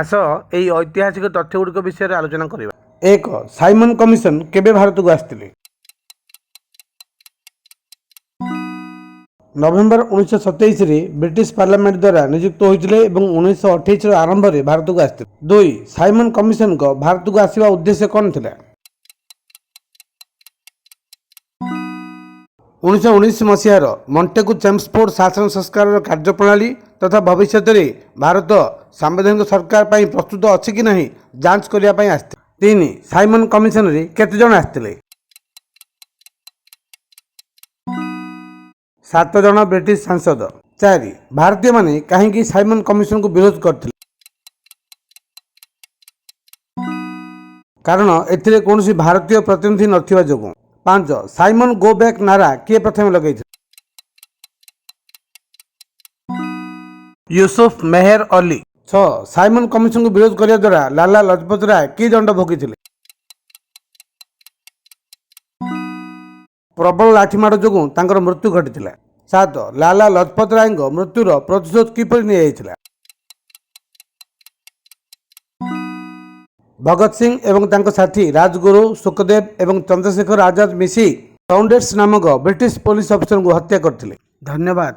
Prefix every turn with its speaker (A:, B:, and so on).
A: ଆସ ଏହି ଐତିହାସିକ ତଥ୍ୟଗୁଡ଼ିକ ବିଷୟରେ ଆଲୋଚନା କରିବା।
B: 1. ସାଇମନ୍ କମିଶନ କେବେ ଭାରତକୁ ଆସିଥିଲେ? ନଭେମ୍ବର 1927ରେ ବ୍ରିଟିଶ ପାର୍ଲାମେଣ୍ଟ ଦ୍ୱାରା ନିଯୁକ୍ତ ହୋଇଥିଲେ ଏବଂ 1928ର ଆରମ୍ଭରେ ଭାରତକୁ ଆସିଥିଲେ। 2. ସାଇମନ୍ କମିଶନଙ୍କ ଭାରତକୁ ଆସିବା ଉଦ୍ଦେଶ୍ୟ କ'ଣ ଥିଲା? 1919 ମସିହାର ମଣ୍ଟେଗୁ ଚେମ୍ସଫୋର୍ଡ ଶାସନ ସଂସ୍କାରର କାର୍ଯ୍ୟପ୍ରଣାଳୀ ତଥା ଭବିଷ୍ୟତରେ ଭାରତ ସାମ୍ବିଧାନିକ ସରକାର ପାଇଁ ପ୍ରସ୍ତୁତ ଅଛି କି ନାହିଁ ଯାଞ୍ଚ କରିବା ପାଇଁ ଆସିଥିଲେ। 3. ସାଇମନ୍ କମିଶନରେ କେତେ ଜଣ ଆସିଥିଲେ? 7 ଜଣ ବ୍ରିଟିଶ ସାଂସଦ। 4. ଭାରତୀୟମାନେ କାହିଁକି ସାଇମନ୍ କମିଶନକୁ ବିରୋଧ କରିଥିଲେ? କାରଣ ଏଥିରେ କୌଣସି ଭାରତୀୟ ପ୍ରତିନିଧି ନଥିବା ଯୋଗୁଁ। 5. ସାଇମନ୍ ଗୋ ବ୍ୟାକ୍ ନାରା କିଏ ପ୍ରଥମେ ଲଗାଇଥିଲେ?
A: ୟୁସୁଫ ମେହେର ଅଲି।
B: 6. ସାଇମନ୍ କମିଶନକୁ ବିରୋଧ କରିବା ଦ୍ୱାରା ଲାଲା ଲଜପତ ରାୟ କି ଦଣ୍ଡ ଭୋଗିଥିଲେ? ପ୍ରବଳ ଲାଠିମାଡ଼ ଯୋଗୁଁ ତାଙ୍କର ମୃତ୍ୟୁ ଘଟିଥିଲା। 7. ଲାଲା ଲଜପତ ରାୟଙ୍କ ମୃତ୍ୟୁର ପ୍ରତିଶୋଧ କିପରି ନିଆଯାଇଥିଲା? ଭଗତ ସିଂ ଏବଂ ତାଙ୍କ ସାଥୀ ରାଜଗୁରୁ, ସୁଖଦେବ ଏବଂ ଚନ୍ଦ୍ରଶେଖର ଆଜାଦ ମିଶି ସାଉଣ୍ଡର୍ସ ନାମକ ବ୍ରିଟିଶ ପୋଲିସ ଅଫିସରଙ୍କୁ ହତ୍ୟା କରିଥିଲେ।
A: ଧନ୍ୟବାଦ।